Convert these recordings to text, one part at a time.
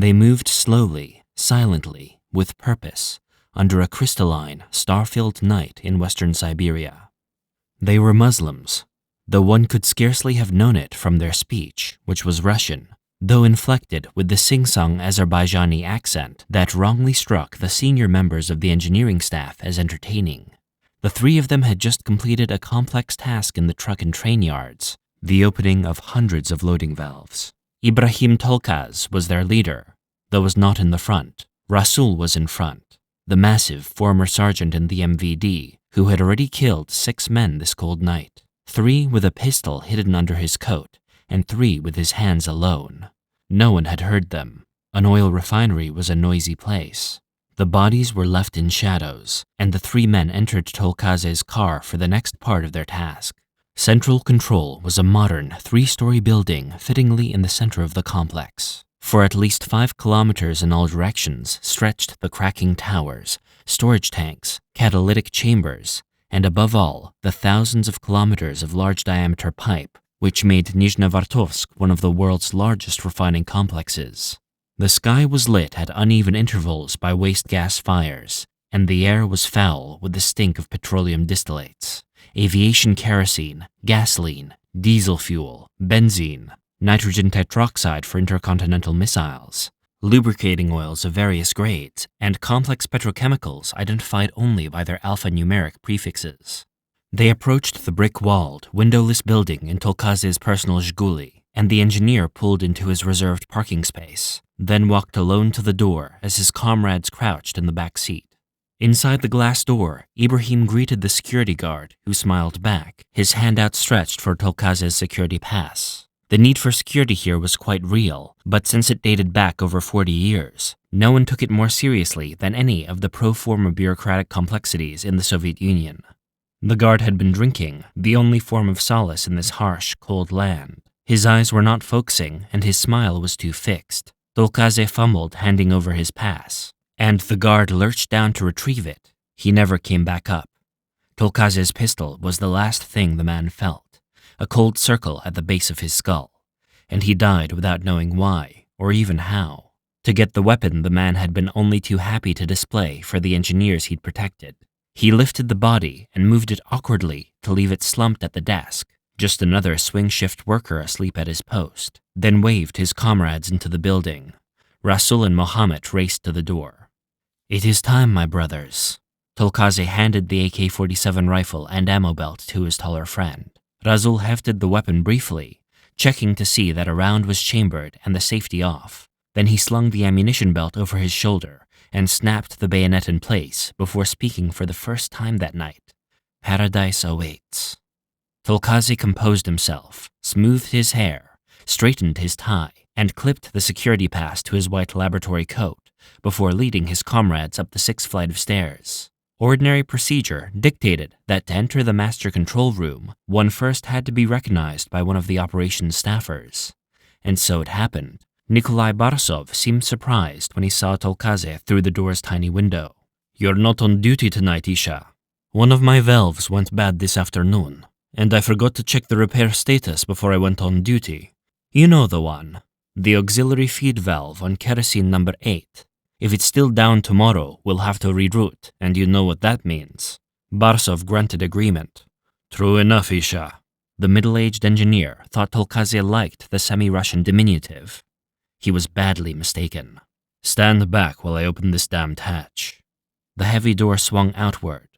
They moved slowly, silently, with purpose, under a crystalline, star-filled night in western Siberia. They were Muslims, though one could scarcely have known it from their speech, which was Russian, though inflected with the sing-song Azerbaijani accent that wrongly struck the senior members of the engineering staff as entertaining. The three of them had just completed a complex task in the truck and train yards, the opening of hundreds of loading valves. Ibrahim Tolkaz was their leader, though was not in the front. Rasul was in front, the massive former sergeant in the MVD, who had already killed 6 men this cold night, 3 with a pistol hidden under his coat, and 3 with his hands alone. No one had heard them. An oil refinery was a noisy place. The bodies were left in shadows, and the 3 men entered Tolkaz's car for the next part of their task. Central Control was a modern 3-story building fittingly in the center of the complex. For at least 5 kilometers in all directions stretched the cracking towers, storage tanks, catalytic chambers, and above all, the thousands of kilometers of large-diameter pipe which made Nizhnevartovsk one of the world's largest refining complexes. The sky was lit at uneven intervals by waste gas fires, and the air was foul with the stink of petroleum distillates, aviation kerosene, gasoline, diesel fuel, benzene, nitrogen tetroxide for intercontinental missiles, lubricating oils of various grades, and complex petrochemicals identified only by their alphanumeric prefixes. They approached the brick-walled, windowless building in Tolkaz's personal Zhiguli, and the engineer pulled into his reserved parking space, then walked alone to the door as his comrades crouched in the back seat. Inside the glass door, Ibrahim greeted the security guard, who smiled back, his hand outstretched for Tolkaz's security pass. The need for security here was quite real, but since it dated back over 40 years, no one took it more seriously than any of the pro-forma bureaucratic complexities in the Soviet Union. The guard had been drinking, the only form of solace in this harsh, cold land. His eyes were not focusing, and his smile was too fixed. Tolkaze fumbled, handing over his pass, and the guard lurched down to retrieve it. He never came back up. Tolkaze's pistol was the last thing the man felt, a cold circle at the base of his skull, and he died without knowing why, or even how. To get the weapon the man had been only too happy to display for the engineers he'd protected. He lifted the body and moved it awkwardly to leave it slumped at the desk, just another swing shift worker asleep at his post, then waved his comrades into the building. Rasul and Mohammed raced to the door. "It is time, my brothers." Tolkaze handed the AK-47 rifle and ammo belt to his taller friend. Rasul hefted the weapon briefly, checking to see that a round was chambered and the safety off. Then he slung the ammunition belt over his shoulder and snapped the bayonet in place before speaking for the first time that night. "Paradise awaits." Tolkaze composed himself, smoothed his hair, straightened his tie, and clipped the security pass to his white laboratory coat before leading his comrades up the 6th flight of stairs. Ordinary procedure dictated that to enter the master control room, one first had to be recognized by one of the operations staffers. And so it happened. Nikolai Borisov seemed surprised when he saw Tolkaze through the door's tiny window. "You're not on duty tonight, Isha. One of my valves went bad this afternoon, and I forgot to check the repair status before I went on duty. You know the one. The auxiliary feed valve on kerosene number 8. If it's still down tomorrow, we'll have to reroute, and you know what that means." Borisov grunted agreement. "True enough, Isha." The middle-aged engineer thought Tolkaze liked the semi-Russian diminutive. He was badly mistaken. "Stand back while I open this damned hatch." The heavy door swung outward.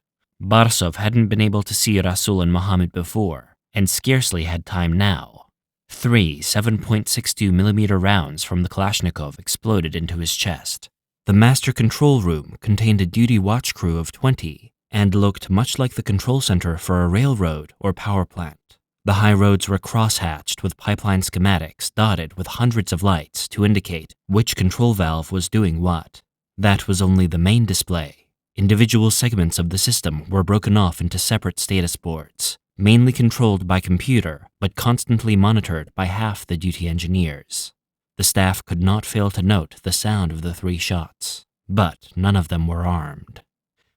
Borisov hadn't been able to see Rasul and Mohammed before, and scarcely had time now. 3 7.62mm rounds from the Kalashnikov exploded into his chest. The master control room contained a duty watch crew of 20 and looked much like the control center for a railroad or power plant. The high roads were cross-hatched with pipeline schematics dotted with hundreds of lights to indicate which control valve was doing what. That was only the main display. Individual segments of the system were broken off into separate status boards, mainly controlled by computer but constantly monitored by half the duty engineers. The staff could not fail to note the sound of the 3 shots, but none of them were armed.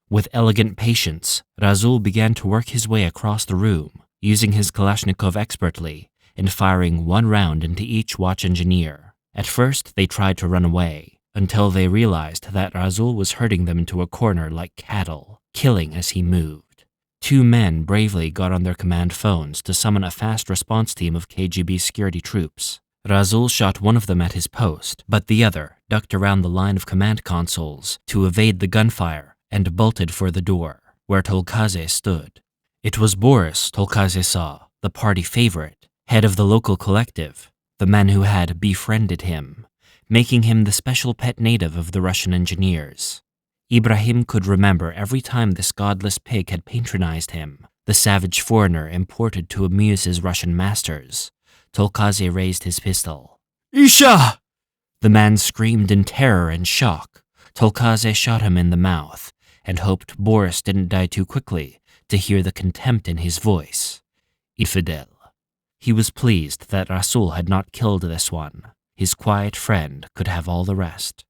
With elegant patience, Rasul began to work his way across the room, using his Kalashnikov expertly and firing 1 round into each watch engineer. At first, they tried to run away, until they realized that Razul was herding them into a corner like cattle, killing as he moved. 2 men bravely got on their command phones to summon a fast response team of KGB security troops. Razul shot one of them at his post, but the other ducked around the line of command consoles to evade the gunfire and bolted for the door, where Tolkaze stood. It was Boris Tolkaze saw, the party favorite, head of the local collective, the man who had befriended him, making him the special pet native of the Russian engineers. Ibrahim could remember every time this godless pig had patronized him, the savage foreigner imported to amuse his Russian masters. Tolkaze raised his pistol. "Isha!" The man screamed in terror and shock. Tolkaze shot him in the mouth and hoped Boris didn't die too quickly to hear the contempt in his voice. Infidel. He was pleased that Rasul had not killed this one. His quiet friend could have all the rest.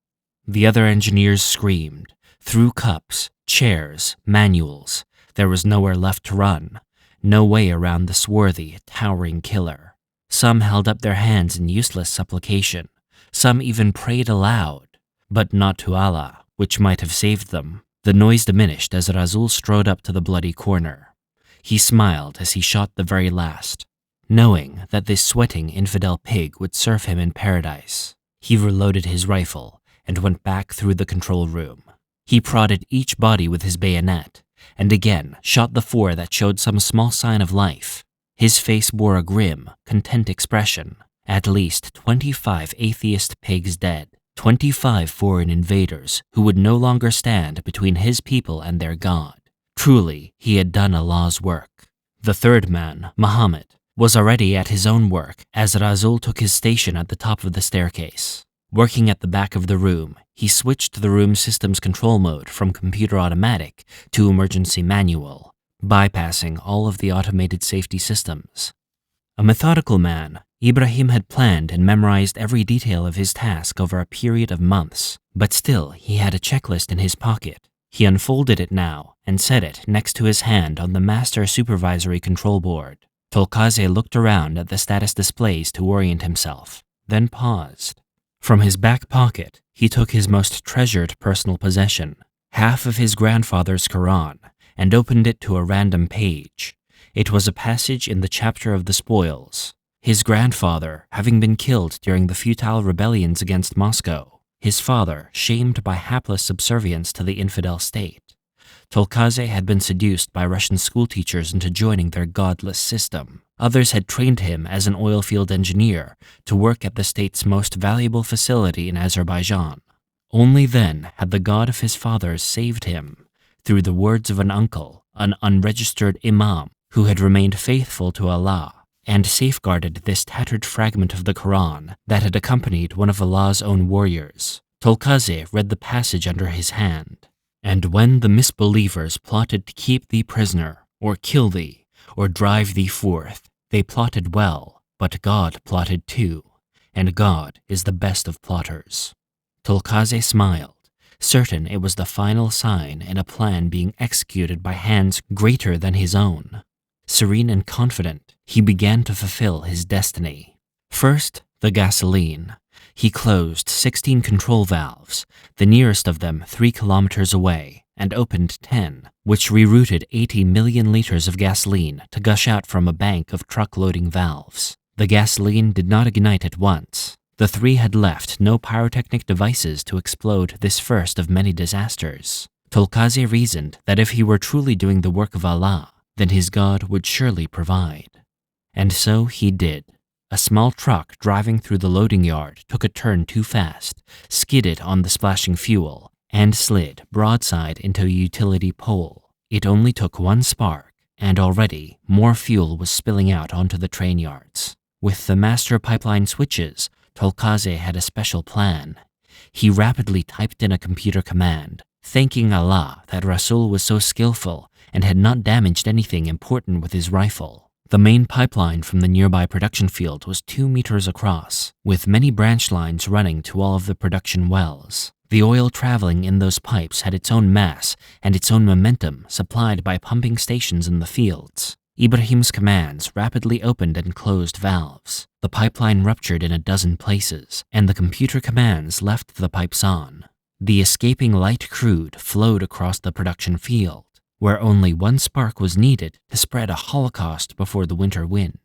The other engineers screamed, threw cups, chairs, manuals. There was nowhere left to run, no way around the swarthy, towering killer. Some held up their hands in useless supplication. Some even prayed aloud, but not to Allah, which might have saved them. The noise diminished as Razul strode up to the bloody corner. He smiled as he shot the very last, knowing that this sweating infidel pig would serve him in paradise. He reloaded his rifle and went back through the control room. He prodded each body with his bayonet, and again shot the 4 that showed some small sign of life. His face bore a grim, content expression. At least 25 atheist pigs dead, 25 foreign invaders who would no longer stand between his people and their God. Truly, he had done Allah's work. The third man, Muhammad, was already at his own work as Razul took his station at the top of the staircase. Working at the back of the room, he switched the room system's control mode from computer automatic to emergency manual, bypassing all of the automated safety systems. A methodical man, Ibrahim had planned and memorized every detail of his task over a period of months, but still he had a checklist in his pocket. He unfolded it now and set it next to his hand on the master supervisory control board. Tolkaze looked around at the status displays to orient himself, then paused. From his back pocket, he took his most treasured personal possession, half of his grandfather's Quran, and opened it to a random page. It was a passage in the chapter of the spoils. His grandfather having been killed during the futile rebellions against Moscow, his father shamed by hapless subservience to the infidel state. Tolkaze had been seduced by Russian schoolteachers into joining their godless system. Others had trained him as an oil field engineer to work at the state's most valuable facility in Azerbaijan. Only then had the God of his fathers saved him, through the words of an uncle, an unregistered imam who had remained faithful to Allah and safeguarded this tattered fragment of the Quran that had accompanied one of Allah's own warriors. Tolkaze read the passage under his hand. "And when the misbelievers plotted to keep thee prisoner, or kill thee, or drive thee forth, they plotted well, but God plotted too, and God is the best of plotters." Tolkaze smiled, certain it was the final sign in a plan being executed by hands greater than his own. Serene and confident, he began to fulfill his destiny. First, the gasoline. He closed 16 control valves, the nearest of them 3 kilometers away, and opened 10, which rerouted 80 million liters of gasoline to gush out from a bank of truck-loading valves. The gasoline did not ignite at once. The 3 had left no pyrotechnic devices to explode this first of many disasters. Tolkaze reasoned that if he were truly doing the work of Allah, then his God would surely provide. And so he did. A small truck driving through the loading yard took a turn too fast, skidded on the splashing fuel, and slid broadside into a utility pole. It only took one spark, and already more fuel was spilling out onto the train yards. With the master pipeline switches, Tolkaze had a special plan. He rapidly typed in a computer command, thanking Allah that Rasul was so skillful and had not damaged anything important with his rifle. The main pipeline from the nearby production field was 2 meters across, with many branch lines running to all of the production wells. The oil traveling in those pipes had its own mass and its own momentum supplied by pumping stations in the fields. Ibrahim's commands rapidly opened and closed valves. The pipeline ruptured in a dozen places, and the computer commands left the pipes on. The escaping light crude flowed across the production field, where only one spark was needed to spread a holocaust before the winter wind.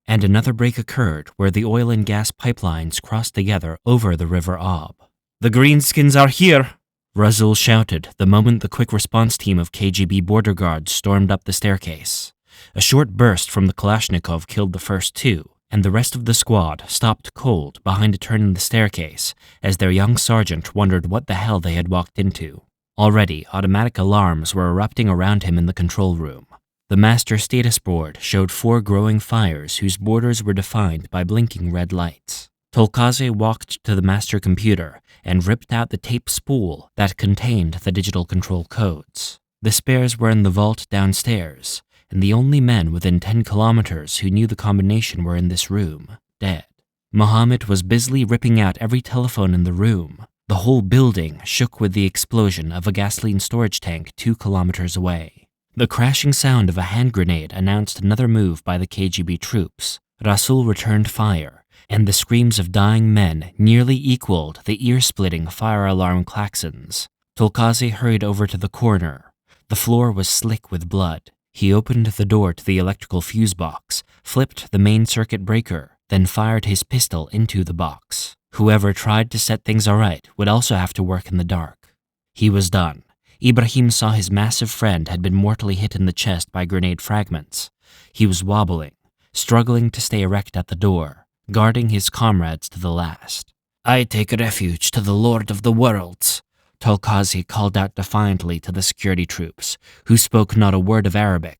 And another break occurred where the oil and gas pipelines crossed together over the River Ob. "The Greenskins are here!" Razul shouted the moment the quick response team of KGB border guards stormed up the staircase. A short burst from the Kalashnikov killed the first two, and the rest of the squad stopped cold behind a turn in the staircase as their young sergeant wondered what the hell they had walked into. Already, automatic alarms were erupting around him in the control room. The master status board showed 4 growing fires whose borders were defined by blinking red lights. Tolkaze walked to the master computer and ripped out the tape spool that contained the digital control codes. The spares were in the vault downstairs, and the only men within 10 kilometers who knew the combination were in this room, dead. Mohammed was busily ripping out every telephone in the room. The whole building shook with the explosion of a gasoline storage tank 2 kilometers away. The crashing sound of a hand grenade announced another move by the KGB troops. Rasul returned fire, and the screams of dying men nearly equaled the ear-splitting fire alarm klaxons. Tolkaze hurried over to the corner. The floor was slick with blood. He opened the door to the electrical fuse box, flipped the main circuit breaker, then fired his pistol into the box. Whoever tried to set things aright would also have to work in the dark. He was done. Ibrahim saw his massive friend had been mortally hit in the chest by grenade fragments. He was wobbling, struggling to stay erect at the door, guarding his comrades to the last. "I take refuge to the Lord of the Worlds," Tolkaze called out defiantly to the security troops, who spoke not a word of Arabic.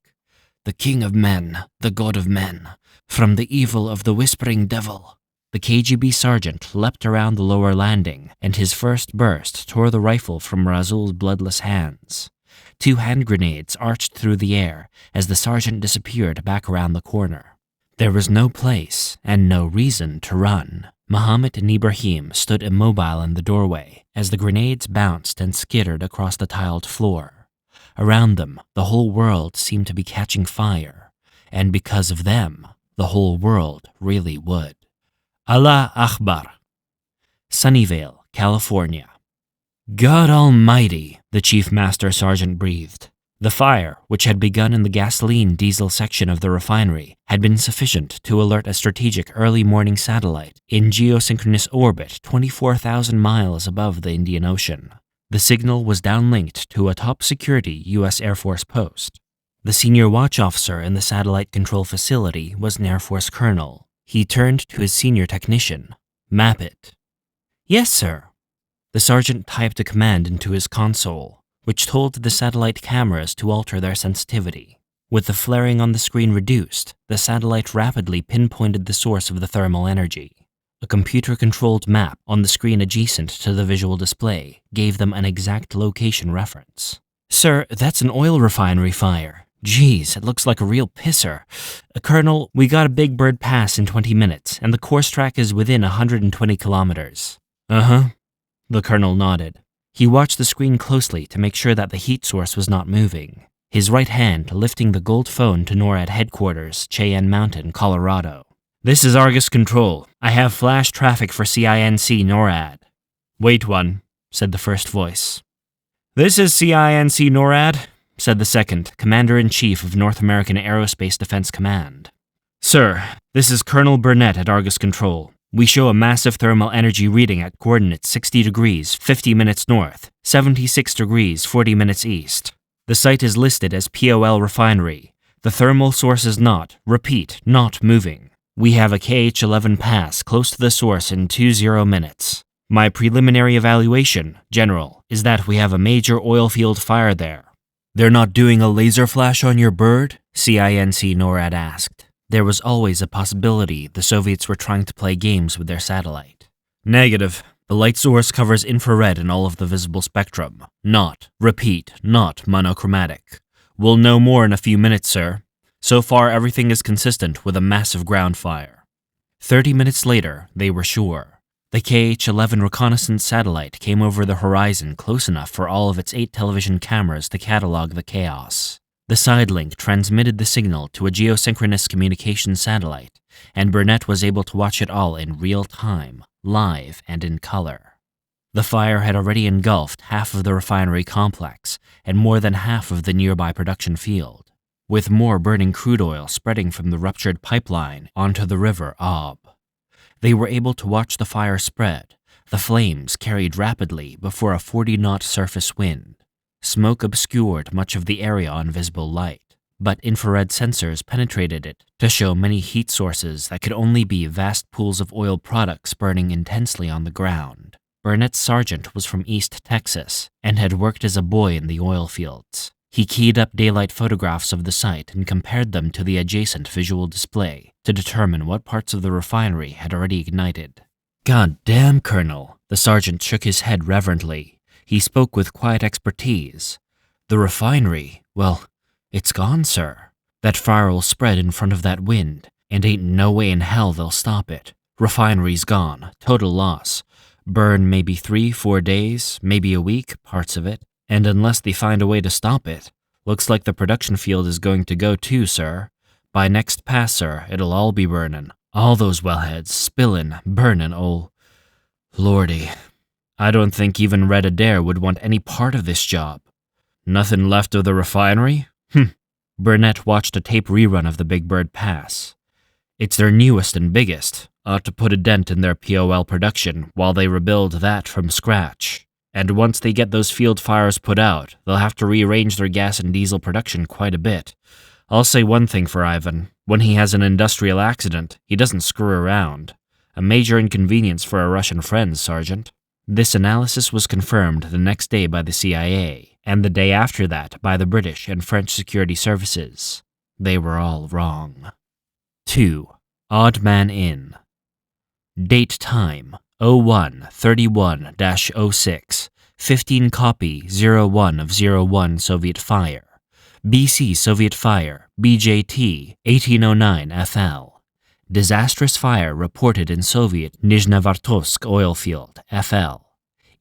"The King of Men, the God of Men, from the evil of the Whispering Devil." The KGB sergeant leapt around the lower landing, and his first burst tore the rifle from Razul's bloodless hands. 2 hand grenades arched through the air as the sergeant disappeared back around the corner. There was no place and no reason to run. Mohammed and Ibrahim stood immobile in the doorway as the grenades bounced and skittered across the tiled floor. Around them, the whole world seemed to be catching fire, and because of them, the whole world really would. Allah Akbar. Sunnyvale, California. "God Almighty," the Chief Master Sergeant breathed. The fire, which had begun in the gasoline-diesel section of the refinery, had been sufficient to alert a strategic early morning satellite in geosynchronous orbit 24,000 miles above the Indian Ocean. The signal was downlinked to a top-security U.S. Air Force post. The senior watch officer in the satellite control facility was an Air Force colonel. He turned to his senior technician. "Map it." "Yes, sir." The sergeant typed a command into his console, which told the satellite cameras to alter their sensitivity. With the flaring on the screen reduced, the satellite rapidly pinpointed the source of the thermal energy. A computer-controlled map on the screen adjacent to the visual display gave them an exact location reference. "Sir, that's an oil refinery fire. Geez, it looks like a real pisser. Colonel, we got a Big Bird Pass in 20 minutes, and the course track is within 120 kilometers. Uh-huh. The colonel nodded. He watched the screen closely to make sure that the heat source was not moving, his right hand lifting the gold phone to NORAD headquarters, Cheyenne Mountain, Colorado. "This is Argus Control. I have flash traffic for CINC NORAD." "Wait one," said the first voice. "This is CINC NORAD," said the second, Commander-in-Chief of North American Aerospace Defense Command. "Sir, this is Colonel Burnett at Argus Control. We show a massive thermal energy reading at coordinates 60 degrees, 50 minutes north, 76 degrees, 40 minutes east. The site is listed as POL Refinery. The thermal source is not, repeat, not moving. We have a KH-11 pass close to the source in 20 minutes. My preliminary evaluation, General, is that we have a major oil field fire there." "They're not doing a laser flash on your bird?" CINC NORAD asked. There was always a possibility the Soviets were trying to play games with their satellite. "Negative. The light source covers infrared in all of the visible spectrum. Not, repeat, not monochromatic. We'll know more in a few minutes, sir. So far, everything is consistent with a massive ground fire." 30 minutes later, they were sure. The KH-11 reconnaissance satellite came over the horizon close enough for all of its 8 television cameras to catalog the chaos. The sidelink transmitted the signal to a geosynchronous communication satellite, and Burnett was able to watch it all in real time, live and in color. The fire had already engulfed half of the refinery complex and more than half of the nearby production field, with more burning crude oil spreading from the ruptured pipeline onto the river Ob. They were able to watch the fire spread, the flames carried rapidly before a 40-knot surface wind. Smoke obscured much of the area on visible light, but infrared sensors penetrated it to show many heat sources that could only be vast pools of oil products burning intensely on the ground. Burnett's sergeant was from East Texas and had worked as a boy in the oil fields. He keyed up daylight photographs of the site and compared them to the adjacent visual display to determine what parts of the refinery had already ignited. "God damn, Colonel," the sergeant shook his head reverently. He spoke with quiet expertise. "The refinery, well, it's gone, sir. That fire will spread in front of that wind, and ain't no way in hell they'll stop it. Refinery's gone, total loss. Burn maybe 3-4 days, maybe a week, parts of it. And unless they find a way to stop it, looks like the production field is going to go too, sir. By next pass, sir, it'll all be burnin'. All those wellheads, spillin', burnin', oh, lordy. I don't think even Red Adair would want any part of this job. Nothing left of the refinery? Burnett watched a tape rerun of the Big Bird Pass. It's their newest and biggest. Ought to put a dent in their POL production while they rebuild that from scratch. And once they get those field fires put out, they'll have to rearrange their gas and diesel production quite a bit. I'll say one thing for Ivan. When he has an industrial accident, he doesn't screw around. A major inconvenience for a Russian friend, Sergeant." This analysis was confirmed the next day by the CIA, and the day after that by the British and French security services. They were all wrong. 2. Odd Man In. Date time, 01-31-06, 15 copy 01 of 01 Soviet fire. BC Soviet fire, BJT 1809 FL. Disastrous fire reported in Soviet Nizhnevartovsk oil field, FL.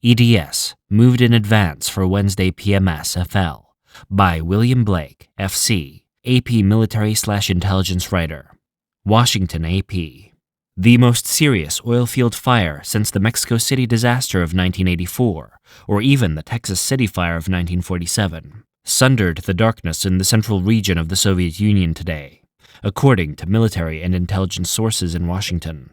EDS, moved in advance for Wednesday PMS, FL. By William Blake, FC, AP military/intelligence writer. Washington, AP. The most serious oil field fire since the Mexico City disaster of 1984, or even the Texas City fire of 1947, sundered the darkness in the central region of the Soviet Union today, according to military and intelligence sources in Washington.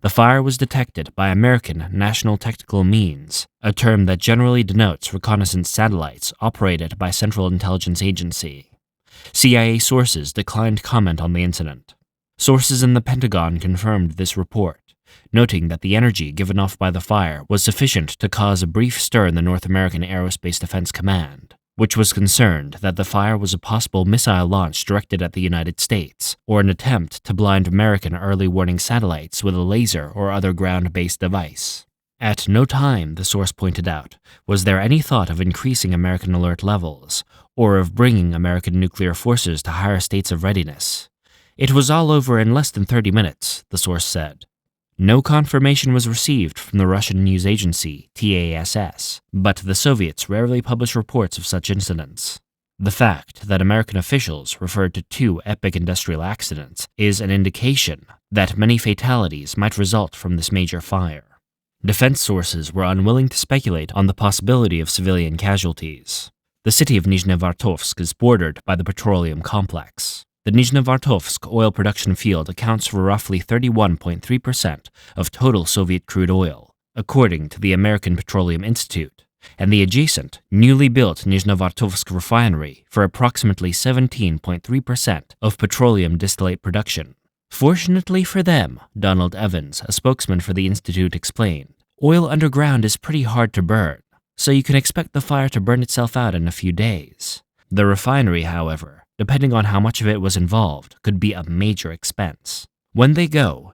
The fire was detected by American National Technical Means, a term that generally denotes reconnaissance satellites operated by Central Intelligence Agency. CIA sources declined comment on the incident. Sources in the Pentagon confirmed this report, noting that the energy given off by the fire was sufficient to cause a brief stir in the North American Aerospace Defense Command, which was concerned that the fire was a possible missile launch directed at the United States, or an attempt to blind American early warning satellites with a laser or other ground-based device. At no time, the source pointed out, was there any thought of increasing American alert levels, or of bringing American nuclear forces to higher states of readiness. It was all over in less than 30 minutes, the source said. No confirmation was received from the Russian news agency, TASS, but the Soviets rarely publish reports of such incidents. The fact that American officials referred to 2 epic industrial accidents is an indication that many fatalities might result from this major fire. Defense sources were unwilling to speculate on the possibility of civilian casualties. The city of Nizhnevartovsk is bordered by the petroleum complex. The Nizhnevartovsk oil production field accounts for roughly 31.3% of total Soviet crude oil, according to the American Petroleum Institute, and the adjacent, newly built Nizhnevartovsk refinery for approximately 17.3% of petroleum distillate production. Fortunately for them, Donald Evans, a spokesman for the institute, explained, oil underground is pretty hard to burn, so you can expect the fire to burn itself out in a few days. The refinery, however, depending on how much of it was involved, could be a major expense. When they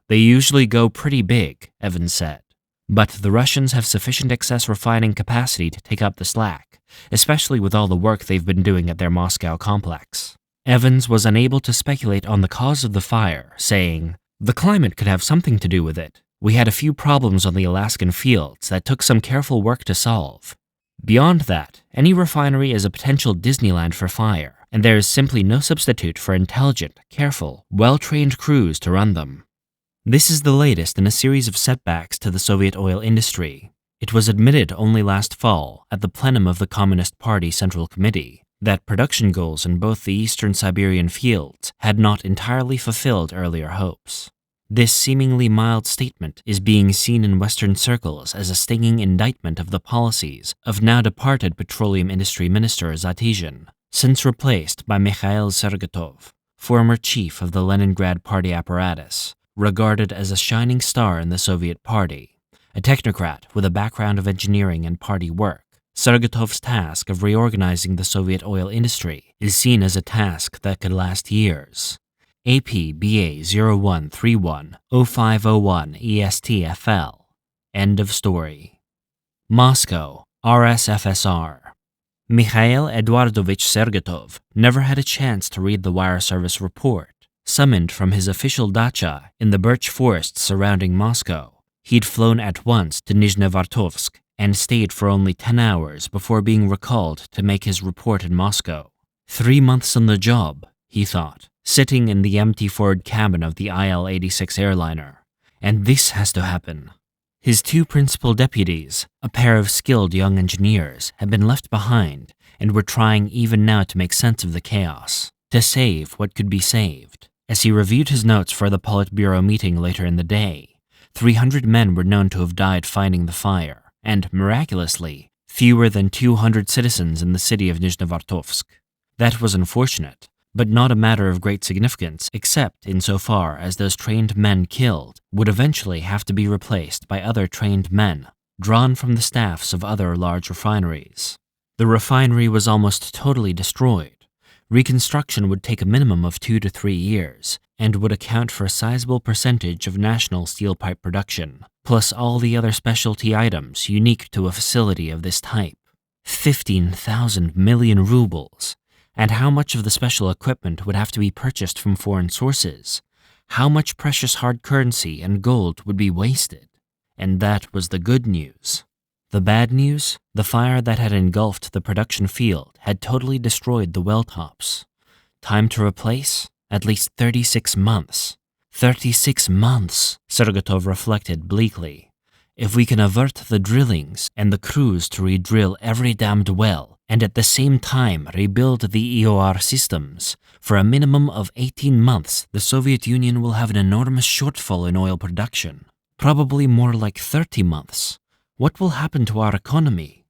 usually go pretty big, Evans said. But the Russians have sufficient excess refining capacity to take up the slack, especially with all the work they've been doing at their Moscow complex. Evans was unable to speculate on the cause of the fire, saying, "The climate could have something to do with it. We had a few problems on the Alaskan fields that took some careful work to solve. Beyond that, any refinery is a potential Disneyland for fire, and there is simply no substitute for intelligent, careful, well-trained crews to run them. This is the latest in a series of setbacks to the Soviet oil industry. It was admitted only last fall at the plenum of the Communist Party Central Committee that production goals in both the eastern Siberian fields had not entirely fulfilled earlier hopes. This seemingly mild statement is being seen in Western circles as a stinging indictment of the policies of now-departed Petroleum Industry Minister Zatishin, since replaced by Mikhail Sergatov, former chief of the Leningrad Party apparatus, regarded as a shining star in the Soviet Party. A technocrat with a background of engineering and party work, Sergatov's task of reorganizing the Soviet oil industry is seen as a task that could last years. APBA 0131 0501 ESTFL. End of story. Moscow, RSFSR. Mikhail Eduardovich Sergatov never had a chance to read the wire service report. Summoned from his official dacha in the birch forests surrounding Moscow, he'd flown at once to Nizhnevartovsk and stayed for only 10 hours before being recalled to make his report in Moscow. 3 months on the job, he thought, sitting in the empty forward cabin of the IL-86 airliner. And this has to happen. His 2 principal deputies, a pair of skilled young engineers, had been left behind and were trying even now to make sense of the chaos, to save what could be saved. As he reviewed his notes for the Politburo meeting later in the day, 300 men were known to have died fighting the fire, and, miraculously, fewer than 200 citizens in the city of Nizhnevartovsk. That was unfortunate, but not a matter of great significance except insofar as those trained men killed would eventually have to be replaced by other trained men, drawn from the staffs of other large refineries. The refinery was almost totally destroyed. Reconstruction would take a minimum of 2 to 3 years, and would account for a sizable percentage of national steel pipe production, plus all the other specialty items unique to a facility of this type. 15,000 million rubles. And how much of the special equipment would have to be purchased from foreign sources? How much precious hard currency and gold would be wasted? And that was the good news. The bad news? The fire that had engulfed the production field had totally destroyed the well tops. Time to replace? At least 36 months. 36 months, Sergatov reflected bleakly. If we can avert the drillings and the crews to re-drill every damned well, and at the same time rebuild the EOR systems, for a minimum of 18 months, the Soviet Union will have an enormous shortfall in oil production. Probably more like 30 months. What will happen to our economy?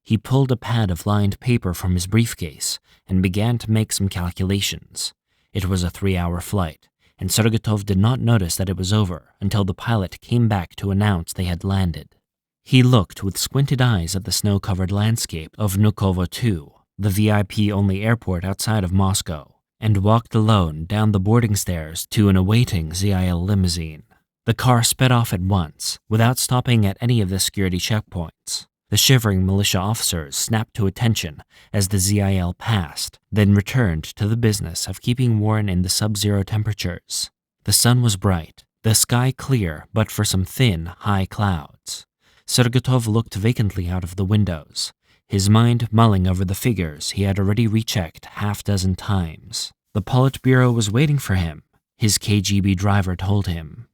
He pulled a pad of lined paper from his briefcase and began to make some calculations. It was a 3-hour flight, and Sergatov did not notice that it was over until the pilot came back to announce they had landed. He looked with squinted eyes at the snow-covered landscape of Vnukovo 2, the VIP-only airport outside of Moscow, and walked alone down the boarding stairs to an awaiting ZIL limousine. The car sped off at once, without stopping at any of the security checkpoints. The shivering militia officers snapped to attention as the ZIL passed, then returned to the business of keeping Warren in the sub-zero temperatures. The sun was bright, the sky clear but for some thin, high clouds. Sergatov looked vacantly out of the windows, his mind mulling over the figures he had already rechecked 6 times. The Politburo was waiting for him, his KGB driver told him.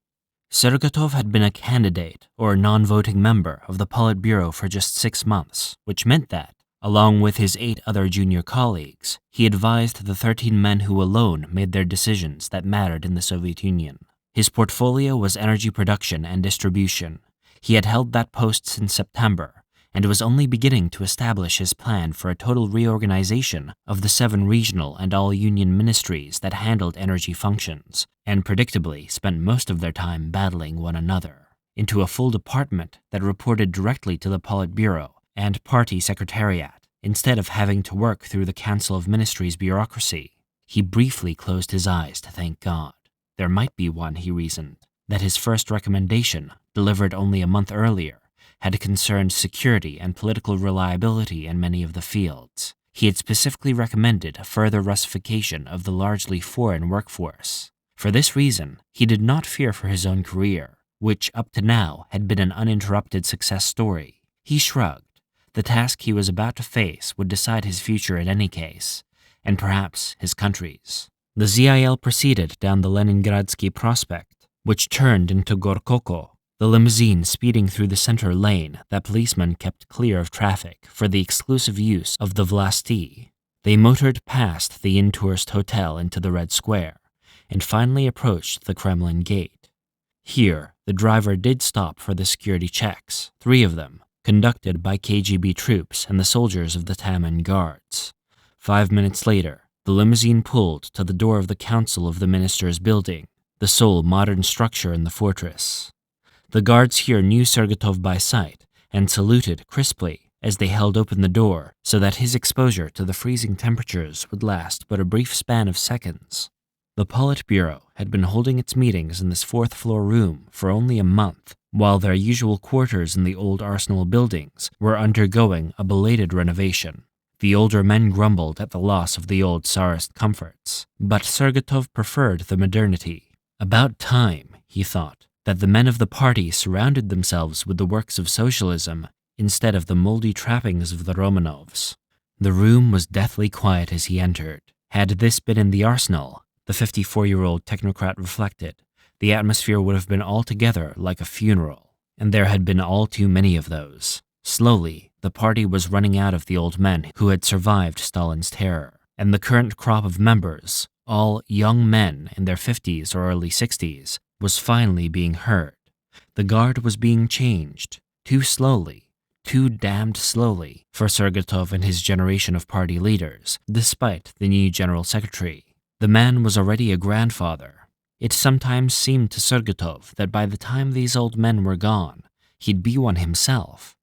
Sergatov had been a candidate or non-voting member of the Politburo for just 6 months, which meant that, along with his 8 other junior colleagues, he advised the 13 men who alone made their decisions that mattered in the Soviet Union. His portfolio was energy production and distribution. He had held that post since September, and was only beginning to establish his plan for a total reorganization of the 7 regional and all-union ministries that handled energy functions, and predictably spent most of their time battling one another, into a full department that reported directly to the Politburo and party secretariat, instead of having to work through the Council of Ministries bureaucracy. He briefly closed his eyes to thank God. There might be one, he reasoned, that his first recommendation, delivered only a month earlier, had concerned security and political reliability in many of the fields. He had specifically recommended a further Russification of the largely foreign workforce. For this reason, he did not fear for his own career, which up to now had been an uninterrupted success story. He shrugged. The task he was about to face would decide his future in any case, and perhaps his country's. The ZIL proceeded down the Leningradsky Prospect, which turned into Gorkoko, the limousine speeding through the center lane that policemen kept clear of traffic for the exclusive use of the Vlasti. They motored past the Intourist Hotel into the Red Square, and finally approached the Kremlin gate. Here, the driver did stop for the security checks, 3 of them, conducted by KGB troops and the soldiers of the Taman Guards. 5 minutes later, the limousine pulled to the door of the Council of the Ministers building, the sole modern structure in the fortress. The guards here knew Sergatov by sight and saluted crisply as they held open the door so that his exposure to the freezing temperatures would last but a brief span of seconds. The Politburo had been holding its meetings in this 4th-floor room for only a month, while their usual quarters in the old arsenal buildings were undergoing a belated renovation. The older men grumbled at the loss of the old Tsarist comforts, but Sergatov preferred the modernity. About time, he thought, that the men of the party surrounded themselves with the works of socialism instead of the moldy trappings of the Romanovs. The room was deathly quiet as he entered. Had this been in the arsenal, the 54-year-old technocrat reflected, the atmosphere would have been altogether like a funeral, and there had been all too many of those. Slowly, the party was running out of the old men who had survived Stalin's terror, and the current crop of members, all young men in their 50s or early 60s, was finally being heard. The guard was being changed, too slowly, too damned slowly for Sergatov and his generation of party leaders, despite the new general secretary. The man was already a grandfather. It sometimes seemed to Sergatov that by the time these old men were gone, he'd be one himself.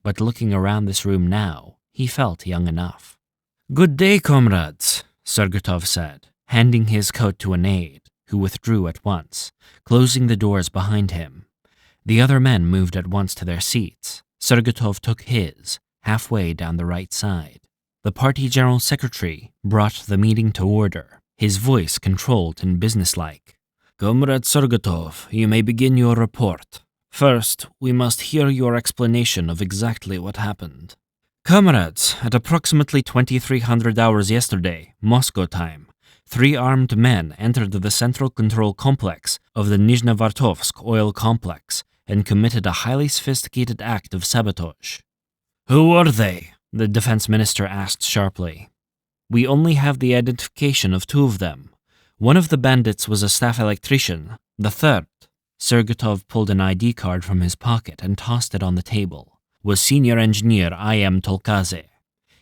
But looking around this room now, he felt young enough. "Good day, comrades," Sergatov said, handing his coat to an aide, who withdrew at once, closing the doors behind him. The other men moved at once to their seats. Sergatov took his, halfway down the right side. The party general secretary brought the meeting to order, his voice controlled and businesslike. "Comrade Sergatov, you may begin your report. First, we must hear your explanation of exactly what happened." "Comrades, at approximately 2300 hours yesterday, Moscow time, 3 armed men entered the central control complex of the Nizhnevartovsk oil complex and committed a highly sophisticated act of sabotage." "Who were they?" the defense minister asked sharply. "We only have the identification of 2 of them. One of the bandits was a staff electrician. The third," Sergatov pulled an ID card from his pocket and tossed it on the table, "was senior engineer I.M. Tolkaze.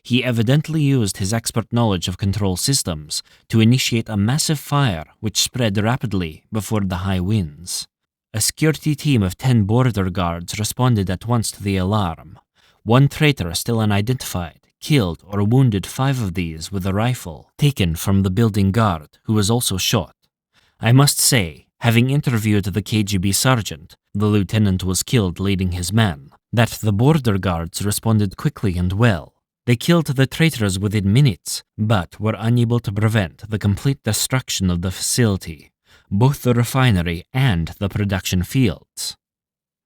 He evidently used his expert knowledge of control systems to initiate a massive fire which spread rapidly before the high winds. A security team of 10 border guards responded at once to the alarm. One traitor, still unidentified, killed or wounded 5 of these with a rifle taken from the building guard, who was also shot. I must say, having interviewed the KGB sergeant, the lieutenant was killed leading his men, that the border guards responded quickly and well. They killed the traitors within minutes, but were unable to prevent the complete destruction of the facility, both the refinery and the production fields."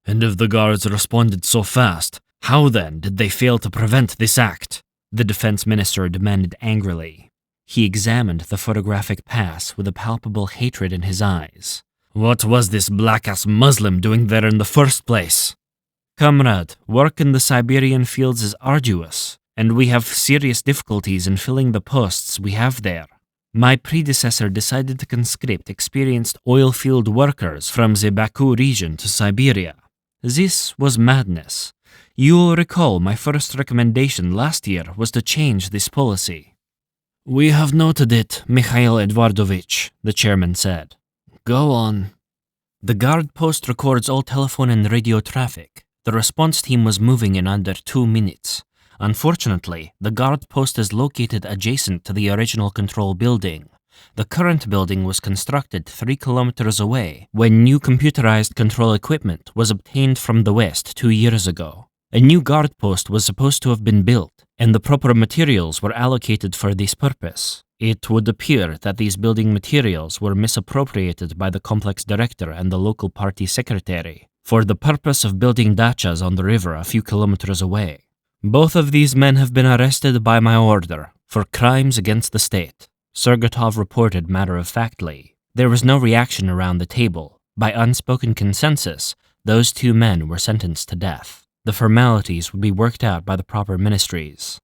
"And if the guards responded so fast, how then did they fail to prevent this act?" the defense minister demanded angrily. He examined the photographic pass with a palpable hatred in his eyes. "What was this black-ass Muslim doing there in the first place?" "Comrade, work in the Siberian fields is arduous, and we have serious difficulties in filling the posts we have there. My predecessor decided to conscript experienced oil field workers from the Baku region to Siberia. This was madness. You will recall my first recommendation last year was to change this policy." "We have noted it, Mikhail Edvardovich," the chairman said. "Go on." "The guard post records all telephone and radio traffic. The response team was moving in under 2 minutes. Unfortunately, the guard post is located adjacent to the original control building. The current building was constructed 3 kilometers away when new computerized control equipment was obtained from the West 2 years ago. A new guard post was supposed to have been built, and the proper materials were allocated for this purpose. It would appear that these building materials were misappropriated by the complex director and the local party secretary for the purpose of building dachas on the river a few kilometers away. Both of these men have been arrested by my order for crimes against the state, Sergatov reported matter-of-factly. There was no reaction around the table. By unspoken consensus, those two men were sentenced to death. The formalities would be worked out by the proper ministries.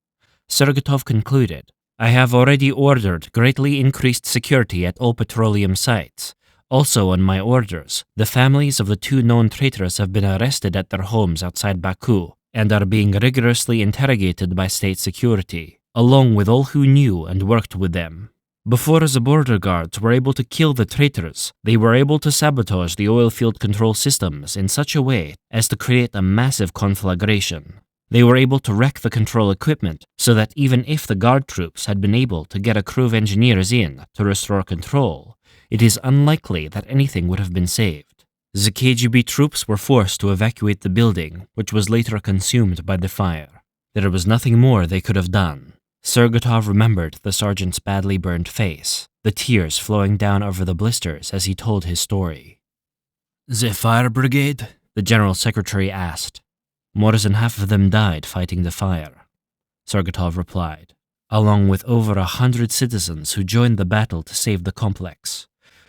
Sergatov concluded, I have already ordered greatly increased security at all petroleum sites. Also on my orders, the families of the two known traitors have been arrested at their homes outside Baku and are being rigorously interrogated by state security, along with all who knew and worked with them. Before the border guards were able to kill the traitors, they were able to sabotage the oil field control systems in such a way as to create a massive conflagration. They were able to wreck the control equipment so that even if the guard troops had been able to get a crew of engineers in to restore control, it is unlikely that anything would have been saved. The KGB troops were forced to evacuate the building, which was later consumed by the fire. There was nothing more they could have done. Sergatov remembered the sergeant's badly burned face, the tears flowing down over the blisters as he told his story. The fire brigade? The general secretary asked. More than half of them died fighting the fire, Sergatov replied, along with over 100 citizens who joined the battle to save the complex.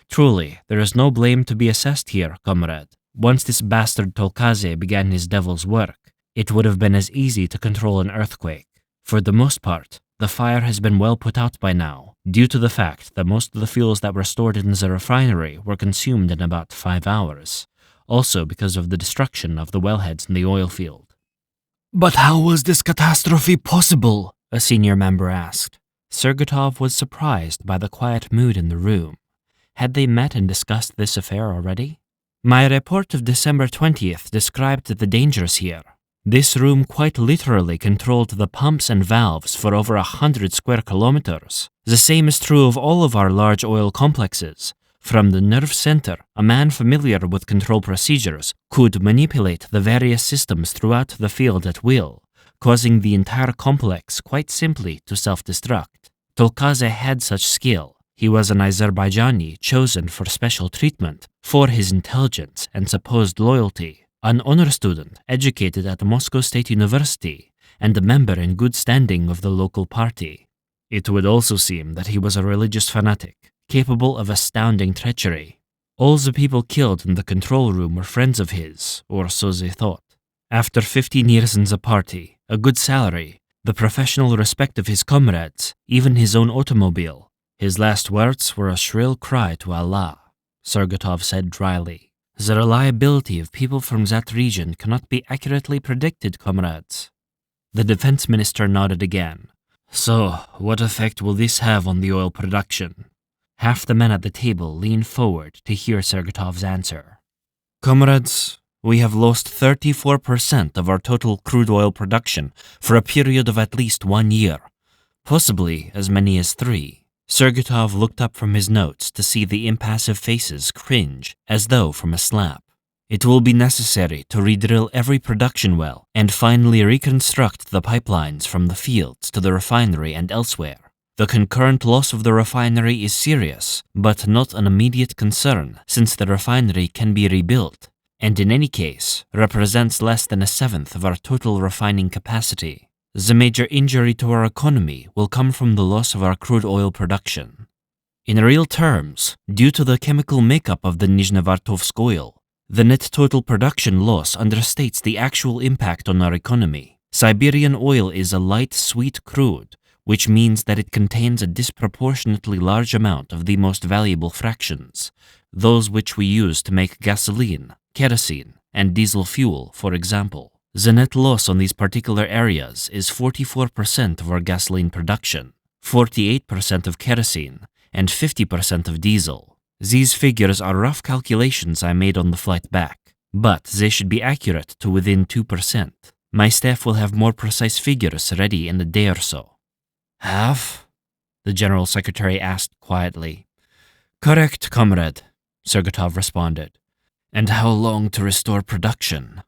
Truly, there is no blame to be assessed here, comrade. Once this bastard Tolkaze began his devil's work, it would have been as easy to control an earthquake. For the most part, the fire has been well put out by now, due to the fact that most of the fuels that were stored in the refinery were consumed in about 5 hours, also because of the destruction of the wellheads in the oil field. But how was this catastrophe possible? A senior member asked. Sergatov was surprised by the quiet mood in the room. Had they met and discussed this affair already? My report of December 20th described the dangers here. This room quite literally controlled the pumps and valves for over 100 square kilometers. The same is true of all of our large oil complexes. From the nerve center, a man familiar with control procedures could manipulate the various systems throughout the field at will, causing the entire complex quite simply to self-destruct. Tolkaze had such skill. He was an Azerbaijani chosen for special treatment for his intelligence and supposed loyalty, an honor student educated at Moscow State University and a member in good standing of the local party. It would also seem that he was a religious fanatic, capable of astounding treachery. All the people killed in the control room were friends of his, or so they thought. After 15 years in the party, a good salary, the professional respect of his comrades, even his own automobile, his last words were a shrill cry to Allah, Sergatov said dryly. The reliability of people from that region cannot be accurately predicted, comrades. The defense minister nodded again. So, what effect will this have on the oil production? Half the men at the table leaned forward to hear Sergatov's answer. Comrades, we have lost 34% of our total crude oil production for a period of at least 1 year, possibly as many as 3. Sergatov looked up from his notes to see the impassive faces cringe as though from a slap. It will be necessary to redrill every production well and finally reconstruct the pipelines from the fields to the refinery and elsewhere. The concurrent loss of the refinery is serious, but not an immediate concern since the refinery can be rebuilt, and in any case represents less than 1/7 of our total refining capacity. The major injury to our economy will come from the loss of our crude oil production. In real terms, due to the chemical makeup of the Nizhnevartovsk oil, the net total production loss understates the actual impact on our economy. Siberian oil is a light, sweet crude, which means that it contains a disproportionately large amount of the most valuable fractions, those which we use to make gasoline, kerosene, and diesel fuel, for example. The net loss on these particular areas is 44% of our gasoline production, 48% of kerosene, and 50% of diesel. These figures are rough calculations I made on the flight back, but they should be accurate to within 2%. My staff will have more precise figures ready in a day or so. Half? The general secretary asked quietly. Correct, comrade, Sergatov responded. And how long to restore production?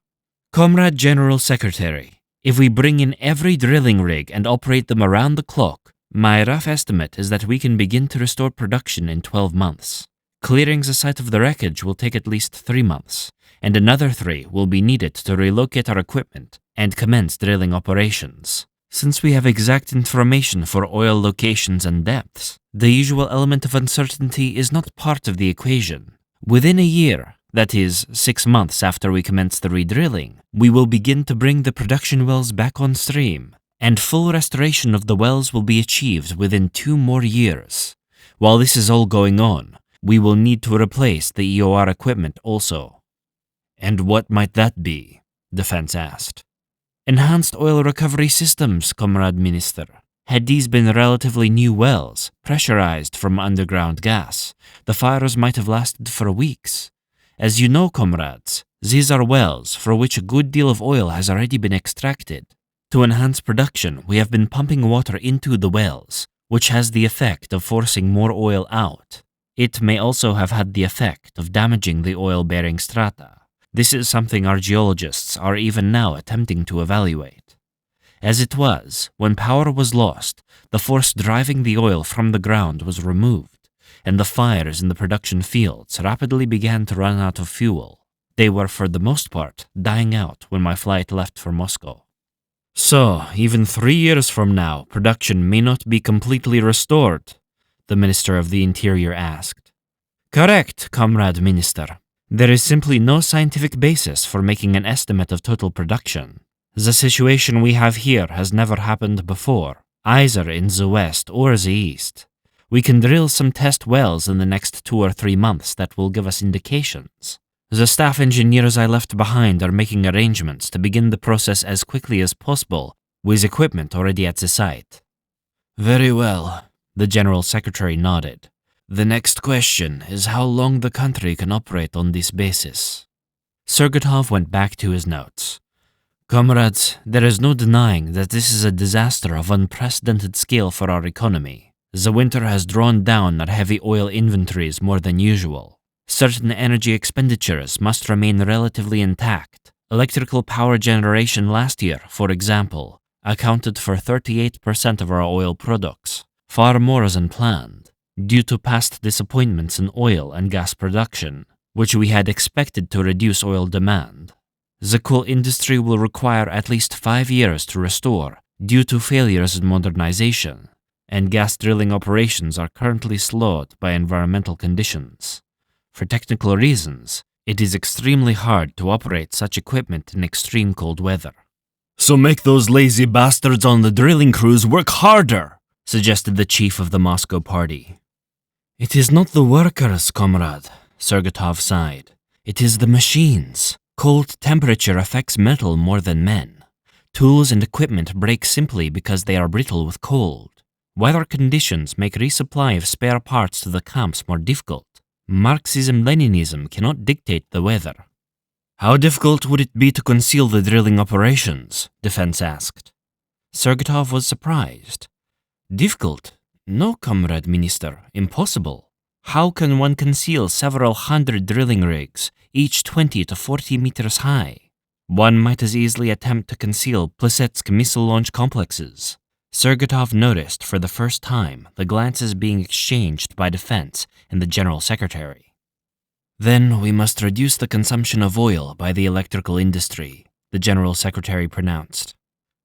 Comrade General Secretary, if we bring in every drilling rig and operate them around the clock, my rough estimate is that we can begin to restore production in 12 months. Clearing the site of the wreckage will take at least 3 months, and another 3 will be needed to relocate our equipment and commence drilling operations. Since we have exact information for oil locations and depths, the usual element of uncertainty is not part of the equation. Within a year, that is, 6 months after we commence the redrilling, we will begin to bring the production wells back on stream, and full restoration of the wells will be achieved within 2 more years. While this is all going on, we will need to replace the EOR equipment also. And what might that be? Defense asked. Enhanced oil recovery systems, Comrade Minister. Had these been relatively new wells, pressurized from underground gas, the fires might have lasted for weeks. As you know, comrades, these are wells for which a good deal of oil has already been extracted. To enhance production, we have been pumping water into the wells, which has the effect of forcing more oil out. It may also have had the effect of damaging the oil-bearing strata. This is something our geologists are even now attempting to evaluate. As it was, when power was lost, the force driving the oil from the ground was removed, and the fires in the production fields rapidly began to run out of fuel. They were, for the most part, dying out when my flight left for Moscow. So, even 3 years from now, production may not be completely restored, the Minister of the Interior asked. Correct, Comrade Minister. There is simply no scientific basis for making an estimate of total production. The situation we have here has never happened before, either in the West or the East. We can drill some test wells in the next 2 or 3 months that will give us indications. The staff engineers I left behind are making arrangements to begin the process as quickly as possible, with equipment already at the site. Very well, the General Secretary nodded. The next question is how long the country can operate on this basis. Sergotov went back to his notes. Comrades, there is no denying that this is a disaster of unprecedented scale for our economy. The winter has drawn down our heavy oil inventories more than usual. Certain energy expenditures must remain relatively intact. Electrical power generation last year, for example, accounted for 38% of our oil products, far more than planned, due to past disappointments in oil and gas production, which we had expected to reduce oil demand. The coal industry will require at least 5 years to restore due to failures in modernization, and gas drilling operations are currently slowed by environmental conditions. For technical reasons, it is extremely hard to operate such equipment in extreme cold weather. So make those lazy bastards on the drilling crews work harder, suggested the chief of the Moscow party. It is not the workers, comrade, Sergotov sighed. It is the machines. Cold temperature affects metal more than men. Tools and equipment break simply because they are brittle with cold. Weather conditions make resupply of spare parts to the camps more difficult. Marxism-Leninism cannot dictate the weather. How difficult would it be to conceal the drilling operations? Defense asked. Sergotov was surprised. Difficult? No, Comrade Minister, impossible. How can one conceal several hundred drilling rigs, each 20 to 40 meters high? One might as easily attempt to conceal Plesetsk missile launch complexes. Sergotov noticed for the first time the glances being exchanged by Defense and the General Secretary. Then we must reduce the consumption of oil by the electrical industry, the General Secretary pronounced.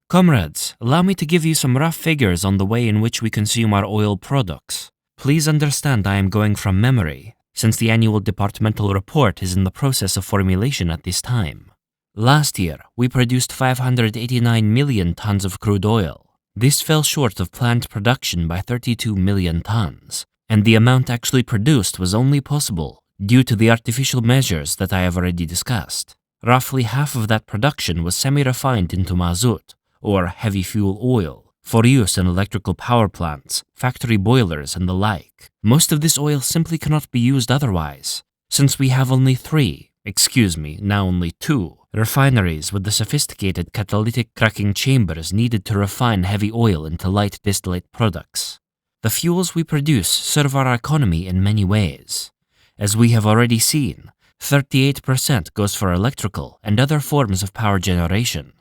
Comrades, allow me to give you some rough figures on the way in which we consume our oil products. Please understand I am going from memory, since the annual departmental report is in the process of formulation at this time. Last year, we produced 589 million tons of crude oil. This fell short of planned production by 32 million tons, and the amount actually produced was only possible due to the artificial measures that I have already discussed. Roughly half of that production was semi-refined into mazout, or heavy fuel oil, for use in electrical power plants, factory boilers, and the like. Most of this oil simply cannot be used otherwise, since we have only now only two, refineries with the sophisticated catalytic cracking chambers needed to refine heavy oil into light distillate products. The fuels we produce serve our economy in many ways. As we have already seen, 38% goes for electrical and other forms of power generation,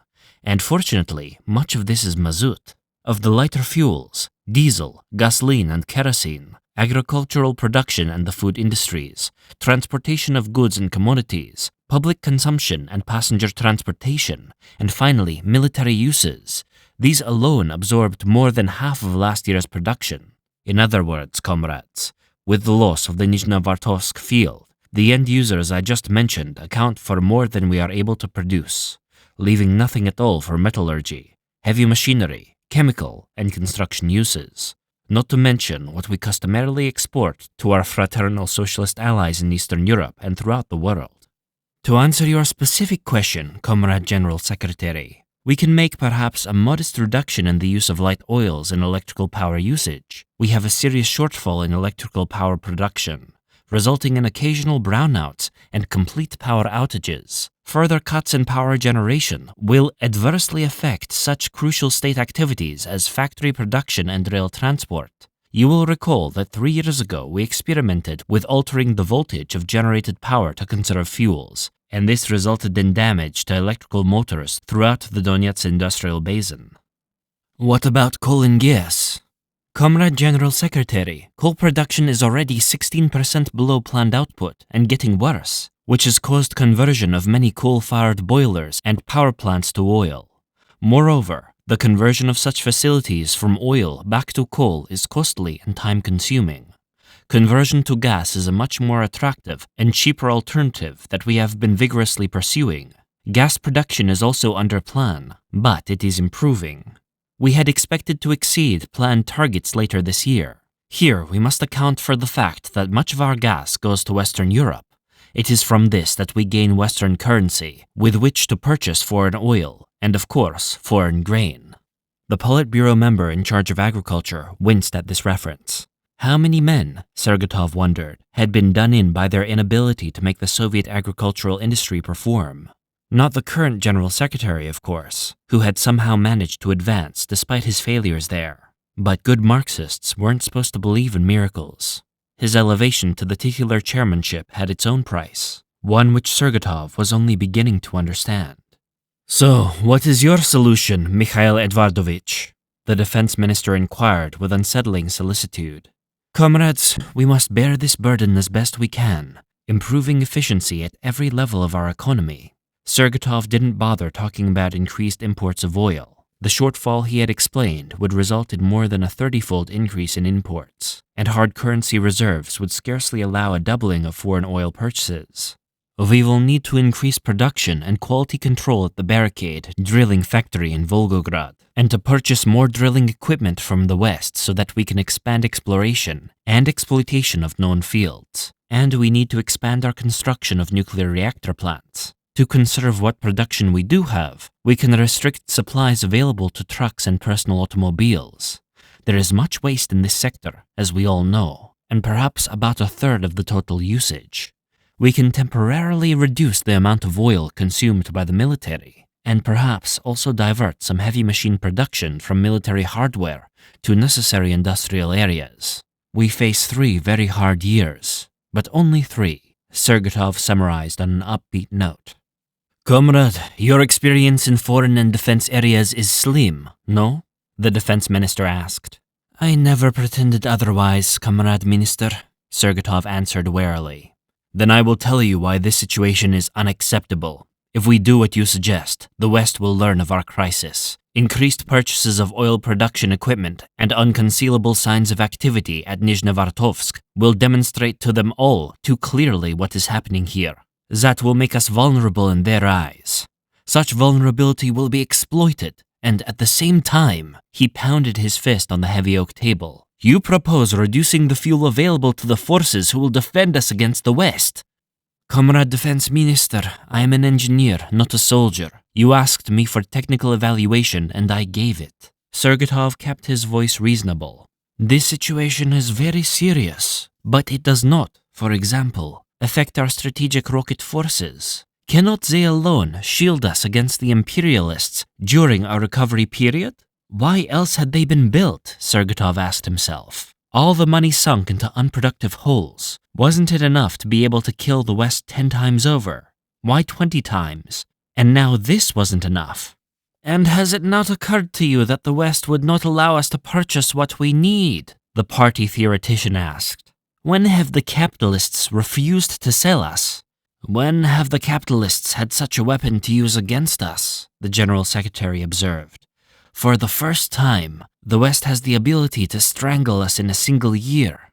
and fortunately, much of this is mazout. Of the lighter fuels, diesel, gasoline, and kerosene, agricultural production and the food industries, transportation of goods and commodities, public consumption and passenger transportation, and finally, military uses, These alone absorbed more than half of last year's production. In other words, comrades, with the loss of the Nizhnovartovsk field, the end users I just mentioned account for more than we are able to produce, leaving nothing at all for metallurgy, heavy machinery, chemical, and construction uses, not to mention what we customarily export to our fraternal socialist allies in Eastern Europe and throughout the world. To answer your specific question, Comrade General Secretary, we can make perhaps a modest reduction in the use of light oils in electrical power usage. We have a serious shortfall in electrical power production, resulting in occasional brownouts and complete power outages. Further cuts in power generation will adversely affect such crucial state activities as factory production and rail transport. You will recall that 3 years ago we experimented with altering the voltage of generated power to conserve fuels, and this resulted in damage to electrical motors throughout the Donetsk industrial basin. What about coal and gas? Comrade General Secretary, coal production is already 16% below planned output and getting worse, which has caused conversion of many coal-fired boilers and power plants to oil. Moreover, the conversion of such facilities from oil back to coal is costly and time-consuming. Conversion to gas is a much more attractive and cheaper alternative that we have been vigorously pursuing. Gas production is also under plan, but it is improving. We had expected to exceed planned targets later this year. Here, we must account for the fact that much of our gas goes to Western Europe. It is from this that we gain Western currency, with which to purchase foreign oil, and of course, foreign grain. The Politburo member in charge of agriculture winced at this reference. How many men, Sergatov wondered, had been done in by their inability to make the Soviet agricultural industry perform? Not the current General Secretary, of course, who had somehow managed to advance despite his failures there. But good Marxists weren't supposed to believe in miracles. His elevation to the titular chairmanship had its own price, one which Sergatov was only beginning to understand. "So, what is your solution, Mikhail Edvardovich?" the defense minister inquired with unsettling solicitude. "Comrades, we must bear this burden as best we can, improving efficiency at every level of our economy." Sergatov didn't bother talking about increased imports of oil. The shortfall he had explained would result in more than a 30-fold increase in imports, and hard currency reserves would scarcely allow a doubling of foreign oil purchases. "We will need to increase production and quality control at the Barricade drilling factory in Volgograd, and to purchase more drilling equipment from the West so that we can expand exploration and exploitation of known fields. And we need to expand our construction of nuclear reactor plants. To conserve what production we do have, we can restrict supplies available to trucks and personal automobiles. There is much waste in this sector, as we all know, and perhaps about a third of the total usage. We can temporarily reduce the amount of oil consumed by the military, and perhaps also divert some heavy machine production from military hardware to necessary industrial areas. We face 3 very hard years, but only 3, Sergatov summarized on an upbeat note. "Comrade, your experience in foreign and defense areas is slim, no?" the defense minister asked. "I never pretended otherwise, Comrade Minister," Sergatov answered warily. "Then I will tell you why this situation is unacceptable. If we do what you suggest, the West will learn of our crisis. Increased purchases of oil production equipment and unconcealable signs of activity at Nizhnovartovsk will demonstrate to them all too clearly what is happening here. That will make us vulnerable in their eyes. Such vulnerability will be exploited, and at the same time," he pounded his fist on the heavy oak table, "you propose reducing the fuel available to the forces who will defend us against the West." "Comrade Defense Minister, I am an engineer, not a soldier. You asked me for technical evaluation, and I gave it." Sergatov kept his voice reasonable. "This situation is very serious, but it does not, for example, affect our strategic rocket forces. Cannot they alone shield us against the imperialists during our recovery period? Why else had they been built?" Sergatov asked himself. All the money sunk into unproductive holes. Wasn't it enough to be able to kill the West 10 times over? Why 20 times? And now this wasn't enough. "And has it not occurred to you that the West would not allow us to purchase what we need?" the party theoretician asked. "When have the capitalists refused to sell us? When have the capitalists had such a weapon to use against us?" the General Secretary observed. For the first time, the West has the ability to strangle us in a single year.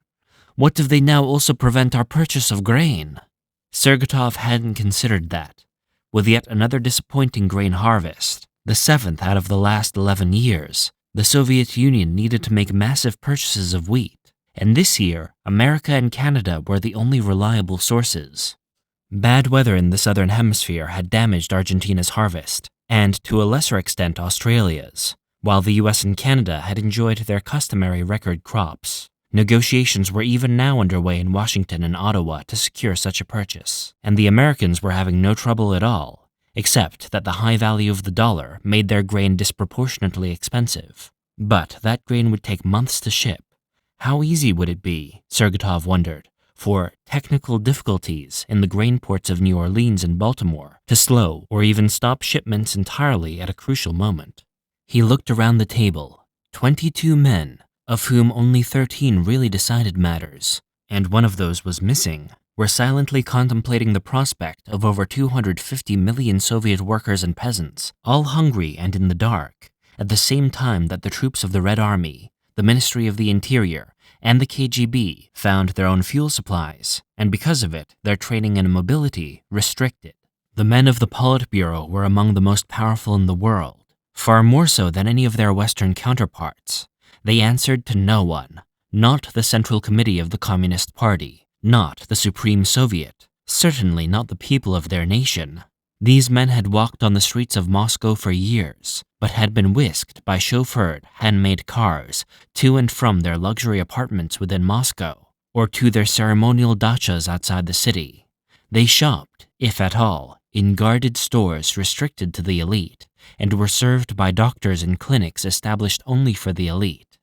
What if they now also prevent our purchase of grain? Sergotov hadn't considered that. With yet another disappointing grain harvest, the 7th out of the last 11 years, the Soviet Union needed to make massive purchases of wheat, and this year, America and Canada were the only reliable sources. Bad weather in the southern hemisphere had damaged Argentina's harvest, and to a lesser extent Australia's, while the US and Canada had enjoyed their customary record crops. Negotiations were even now underway in Washington and Ottawa to secure such a purchase, and the Americans were having no trouble at all, except that the high value of the dollar made their grain disproportionately expensive. But that grain would take months to ship. How easy would it be, Sergotov wondered, for technical difficulties in the grain ports of New Orleans and Baltimore to slow or even stop shipments entirely at a crucial moment? He looked around the table. 22 men, of whom only 13 really decided matters, and one of those was missing, were silently contemplating the prospect of over 250 million Soviet workers and peasants, all hungry and in the dark, at the same time that the troops of the Red Army, the Ministry of the Interior, and the KGB found their own fuel supplies, and because of it, their training and mobility restricted. The men of the Politburo were among the most powerful in the world, far more so than any of their Western counterparts. They answered to no one, not the Central Committee of the Communist Party, not the Supreme Soviet, certainly not the people of their nation. These men had walked on the streets of Moscow for years, but had been whisked by chauffeured, handmade cars to and from their luxury apartments within Moscow, or to their ceremonial dachas outside the city. They shopped, if at all, in guarded stores restricted to the elite, and were served by doctors in clinics established only for the elite.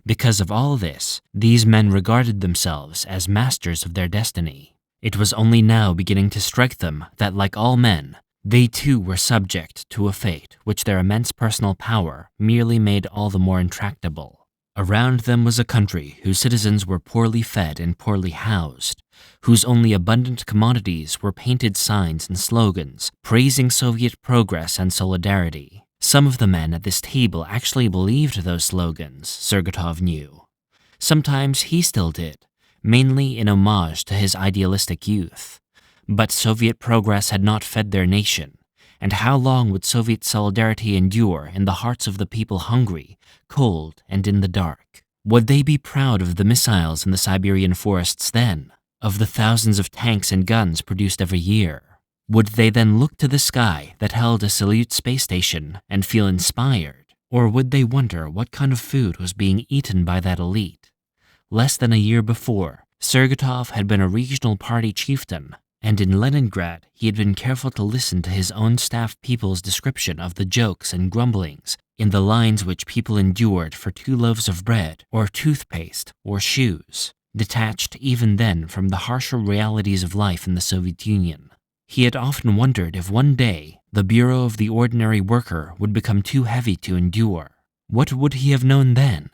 Because of all this, these men regarded themselves as masters of their destiny. It was only now beginning to strike them that, like all men, they too were subject to a fate which their immense personal power merely made all the more intractable. Around them was a country whose citizens were poorly fed and poorly housed, whose only abundant commodities were painted signs and slogans praising Soviet progress and solidarity. Some of the men at this table actually believed those slogans, Sergotov knew. Sometimes he still did, mainly in homage to his idealistic youth. But Soviet progress had not fed their nation, and how long would Soviet solidarity endure in the hearts of the people hungry, cold, and in the dark? Would they be proud of the missiles in the Siberian forests then, of the thousands of tanks and guns produced every year? Would they then look to the sky that held a Salyut space station and feel inspired? Or would they wonder what kind of food was being eaten by that elite? Less than a year before, Sergotov had been a regional party chieftain, and in Leningrad he had been careful to listen to his own staff people's description of the jokes and grumblings in the lines which people endured for 2 loaves of bread or toothpaste or shoes, detached even then from the harsher realities of life in the Soviet Union. He had often wondered if one day the Bureau of the Ordinary Worker would become too heavy to endure. What would he have known then?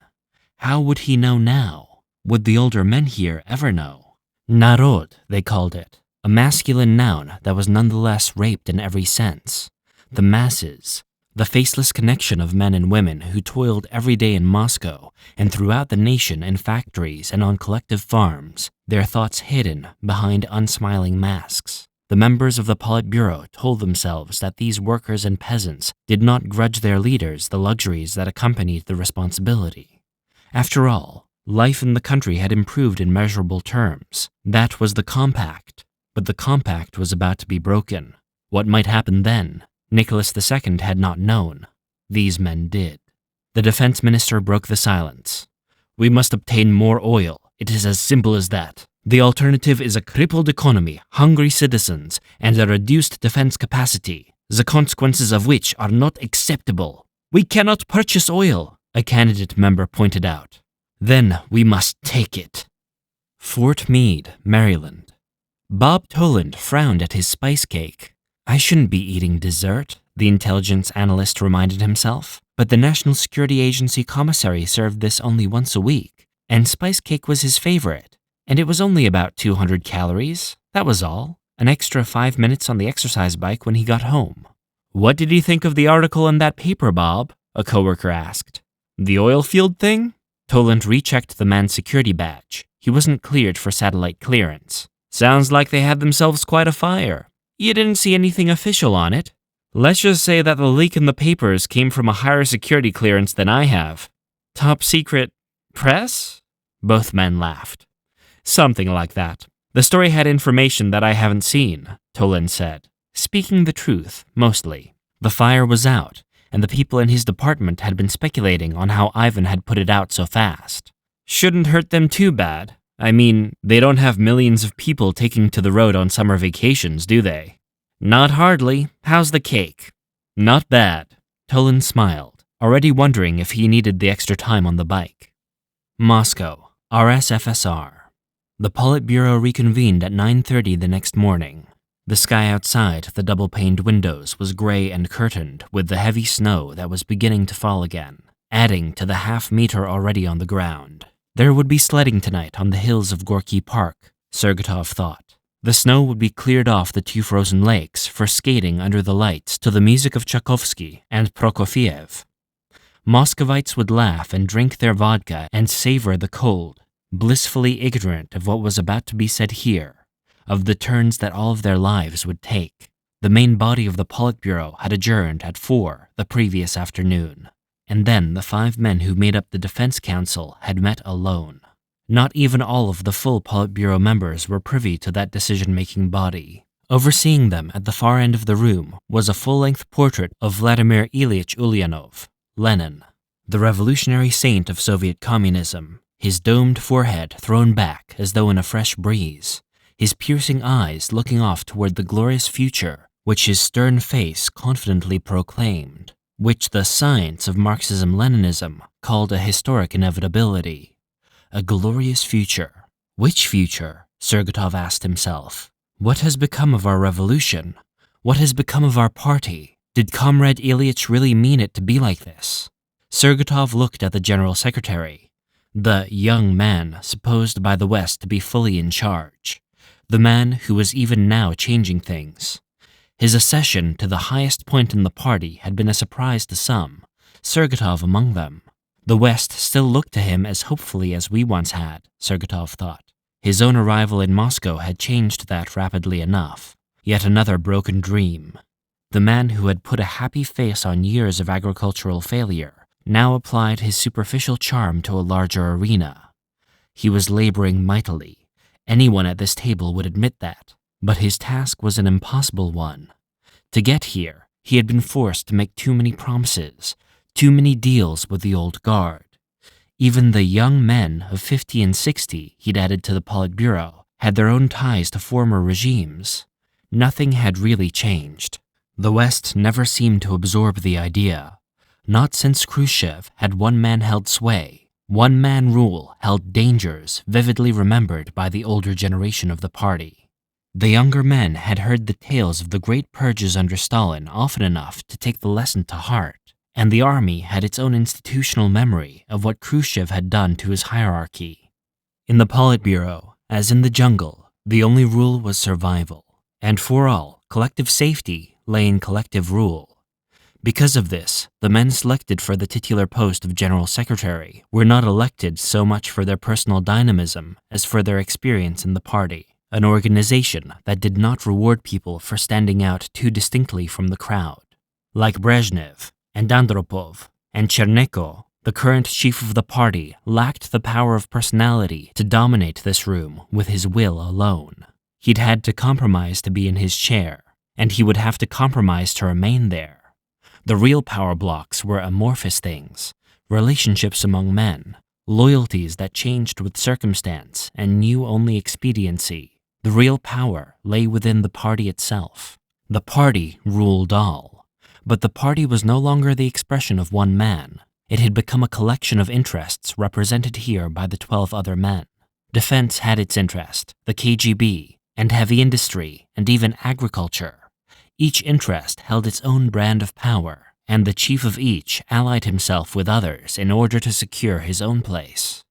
How would he know now? Would the older men here ever know? Narod, they called it, a masculine noun that was nonetheless raped in every sense. The masses, the faceless connection of men and women who toiled every day in Moscow and throughout the nation in factories and on collective farms, their thoughts hidden behind unsmiling masks. The members of the Politburo told themselves that these workers and peasants did not grudge their leaders the luxuries that accompanied the responsibility. After all, life in the country had improved in measurable terms. That was the compact. But the compact was about to be broken. What might happen then? Nicholas II had not known. These men did. The defense minister broke the silence. We must obtain more oil. It is as simple as that. The alternative is a crippled economy, hungry citizens, and a reduced defense capacity, the consequences of which are not acceptable. We cannot purchase oil, a candidate member pointed out. Then we must take it. Fort Meade, Maryland. Bob Toland frowned at his spice cake. I shouldn't be eating dessert, the intelligence analyst reminded himself, but the National Security Agency commissary served this only once a week, and spice cake was his favorite. And it was only about 200 calories, that was all. An extra 5 minutes on the exercise bike when he got home. What did you think of the article in that paper, Bob? a coworker asked. The oil field thing? Toland rechecked the man's security badge. He wasn't cleared for satellite clearance. Sounds like they had themselves quite a fire. You didn't see anything official on it. Let's just say that the leak in the papers came from a higher security clearance than I have. Top secret press? Both men laughed. Something like that. The story had information that I haven't seen, Toland said. Speaking the truth, mostly. The fire was out, and the people in his department had been speculating on how Ivan had put it out so fast. Shouldn't hurt them too bad. I mean, they don't have millions of people taking to the road on summer vacations, do they? Not hardly. How's the cake? Not bad. Toland smiled, already wondering if he needed the extra time on the bike. Moscow, RSFSR. The Politburo reconvened at 9:30 the next morning. The sky outside the double-paned windows was gray and curtained with the heavy snow that was beginning to fall again, adding to the half-meter already on the ground. There would be sledding tonight on the hills of Gorky Park, Sergatov thought. The snow would be cleared off the two frozen lakes for skating under the lights to the music of Tchaikovsky and Prokofiev. Muscovites would laugh and drink their vodka and savor the cold, blissfully ignorant of what was about to be said here, of the turns that all of their lives would take. The main body of the Politburo had adjourned at 4 the previous afternoon, and then the 5 men who made up the Defense Council had met alone. Not even all of the full Politburo members were privy to that decision-making body. Overseeing them at the far end of the room was a full-length portrait of Vladimir Ilyich Ulyanov, Lenin, the revolutionary saint of Soviet communism, his domed forehead thrown back as though in a fresh breeze, his piercing eyes looking off toward the glorious future which his stern face confidently proclaimed, which the science of Marxism-Leninism called a historic inevitability. A glorious future. Which future? Sergatov asked himself. What has become of our revolution? What has become of our party? Did Comrade Ilyich really mean it to be like this? Sergatov looked at the General Secretary, the young man supposed by the West to be fully in charge, the man who was even now changing things. His accession to the highest point in the party had been a surprise to some, Sergatov among them. The West still looked to him as hopefully as we once had, Sergatov thought. His own arrival in Moscow had changed that rapidly enough. Yet another broken dream. The man who had put a happy face on years of agricultural failure now applied his superficial charm to a larger arena. He was laboring mightily. Anyone at this table would admit that. But his task was an impossible one. To get here, he had been forced to make too many promises, too many deals with the old guard. Even the young men of 50 and 60 he'd added to the Politburo had their own ties to former regimes. Nothing had really changed. The West never seemed to absorb the idea. Not since Khrushchev had one man held sway. One man rule held dangers vividly remembered by the older generation of the party. The younger men had heard the tales of the great purges under Stalin often enough to take the lesson to heart, and the army had its own institutional memory of what Khrushchev had done to his hierarchy. In the Politburo, as in the jungle, the only rule was survival, and for all, collective safety lay in collective rule. Because of this, the men selected for the titular post of General Secretary were not elected so much for their personal dynamism as for their experience in the party, an organization that did not reward people for standing out too distinctly from the crowd. Like Brezhnev and Andropov and Chernenko, the current chief of the party lacked the power of personality to dominate this room with his will alone. He'd had to compromise to be in his chair, and he would have to compromise to remain there. The real power blocks were amorphous things, relationships among men, loyalties that changed with circumstance and knew only expediency. The real power lay within the party itself. The party ruled all, but the party was no longer the expression of one man. It had become a collection of interests represented here by the 12 other men. Defense had its interest, the KGB, and heavy industry, and even agriculture. Each interest held its own brand of power, and the chief of each allied himself with others in order to secure his own place.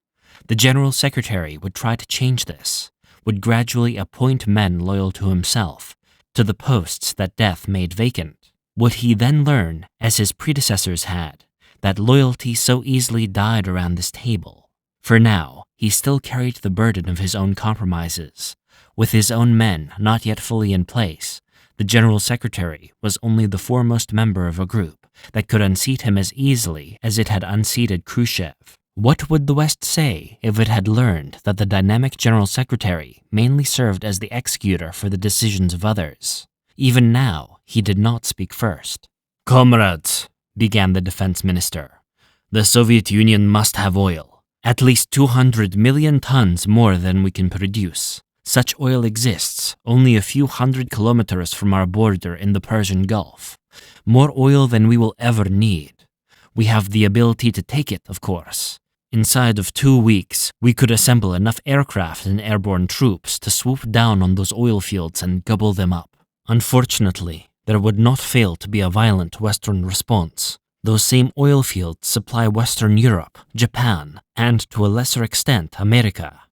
The General Secretary would try to change this, would gradually appoint men loyal to himself to the posts that death made vacant. Would he then learn, as his predecessors had, that loyalty so easily died around this table. For now, he still carried the burden of his own compromises. With his own men not yet fully in place, the General Secretary was only the foremost member of a group that could unseat him as easily as it had unseated Khrushchev. What would the West say if it had learned that the dynamic General Secretary mainly served as the executor for the decisions of others? Even now, he did not speak first. "Comrades," began the defense minister, "the Soviet Union must have oil. At least 200 million tons more than we can produce. Such oil exists only a few hundred kilometers from our border in the Persian Gulf. More oil than we will ever need. We have the ability to take it, of course. Inside of 2 weeks, we could assemble enough aircraft and airborne troops to swoop down on those oil fields and gobble them up. Unfortunately, there would not fail to be a violent Western response. Those same oil fields supply Western Europe, Japan, and to a lesser extent, America.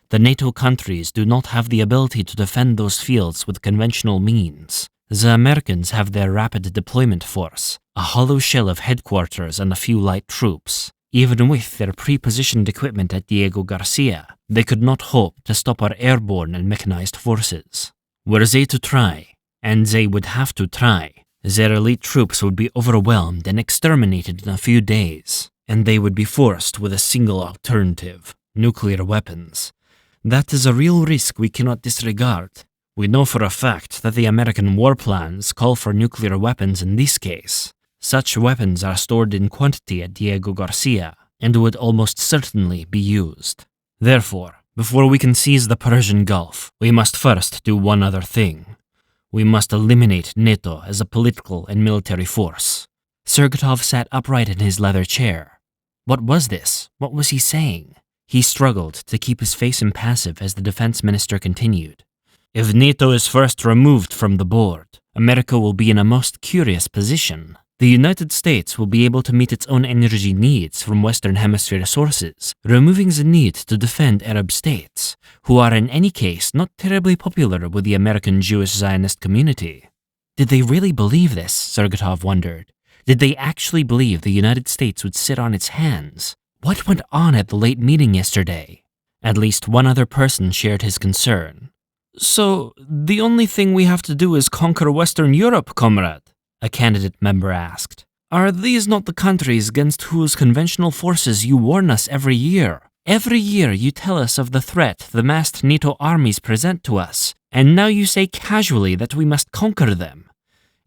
The NATO countries do not have the ability to defend those fields with conventional means. The Americans have their rapid deployment force, a hollow shell of headquarters and a few light troops. Even with their pre-positioned equipment at Diego Garcia, they could not hope to stop our airborne and mechanized forces. Were they to try, and they would have to try, their elite troops would be overwhelmed and exterminated in a few days, and they would be forced with a single alternative: nuclear weapons. That is a real risk we cannot disregard. We know for a fact that the American war plans call for nuclear weapons in this case. Such weapons are stored in quantity at Diego Garcia and would almost certainly be used. Therefore, before we can seize the Persian Gulf, we must first do one other thing. We must eliminate NATO as a political and military force. Sergatov sat upright in his leather chair. What was this? What was he saying? He struggled to keep his face impassive as the defense minister continued. If NATO is first removed from the board, America will be in a most curious position. The United States will be able to meet its own energy needs from Western Hemisphere sources, removing the need to defend Arab states, who are in any case not terribly popular with the American Jewish Zionist community. Did they really believe this? Sergatov wondered. Did they actually believe the United States would sit on its hands? What went on at the late meeting yesterday? At least one other person shared his concern. "So, the only thing we have to do is conquer Western Europe, comrade?" a candidate member asked. "Are these not the countries against whose conventional forces you warn us every year? Every year you tell us of the threat the massed NATO armies present to us, and now you say casually that we must conquer them.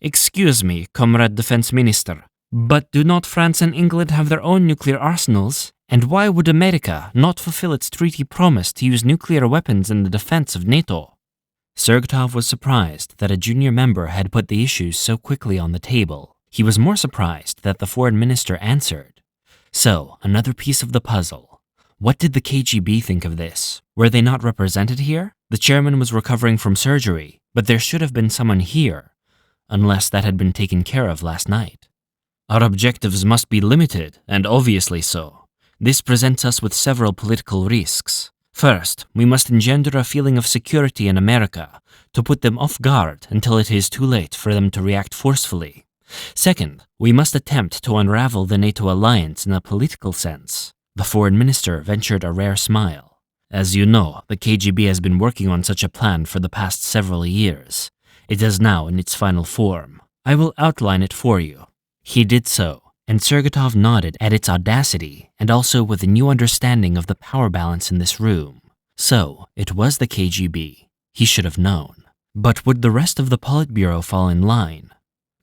Excuse me, Comrade Defense Minister, but do not France and England have their own nuclear arsenals? And why would America not fulfill its treaty promise to use nuclear weapons in the defense of NATO?" Sergatov was surprised that a junior member had put the issues so quickly on the table. He was more surprised that the foreign minister answered. So, another piece of the puzzle. What did the KGB think of this? Were they not represented here? The chairman was recovering from surgery, but there should have been someone here, unless that had been taken care of last night. "Our objectives must be limited, and obviously so. This presents us with several political risks. First, we must engender a feeling of security in America to put them off guard until it is too late for them to react forcefully. Second, we must attempt to unravel the NATO alliance in a political sense." The foreign minister ventured a rare smile. "As you know, the KGB has been working on such a plan for the past several years. It is now in its final form. I will outline it for you." He did so, and Sergatov nodded at its audacity and also with a new understanding of the power balance in this room. So, it was the KGB. He should have known. But would the rest of the Politburo fall in line?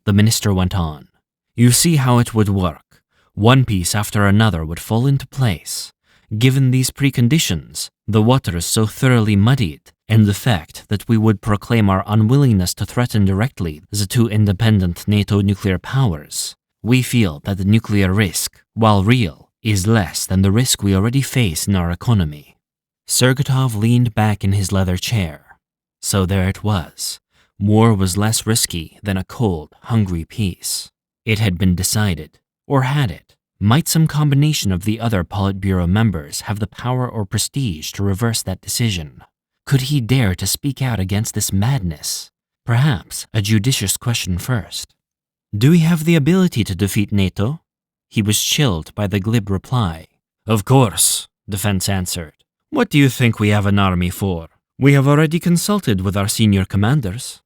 The minister went on. "You see how it would work. One piece after another would fall into place. Given these preconditions, the water is so thoroughly muddied, and the fact that we would proclaim our unwillingness to threaten directly the two independent NATO nuclear powers, we feel that the nuclear risk, while real, is less than the risk we already face in our economy." Sergatov leaned back in his leather chair. So there it was. War was less risky than a cold, hungry peace. It had been decided. Or had it? Might some combination of the other Politburo members have the power or prestige to reverse that decision? Could he dare to speak out against this madness? Perhaps a judicious question first. Do we have the ability to defeat NATO? he was chilled by the glib reply. Of course, Defense answered. What do you think we have an army for? We have already consulted with our senior commanders.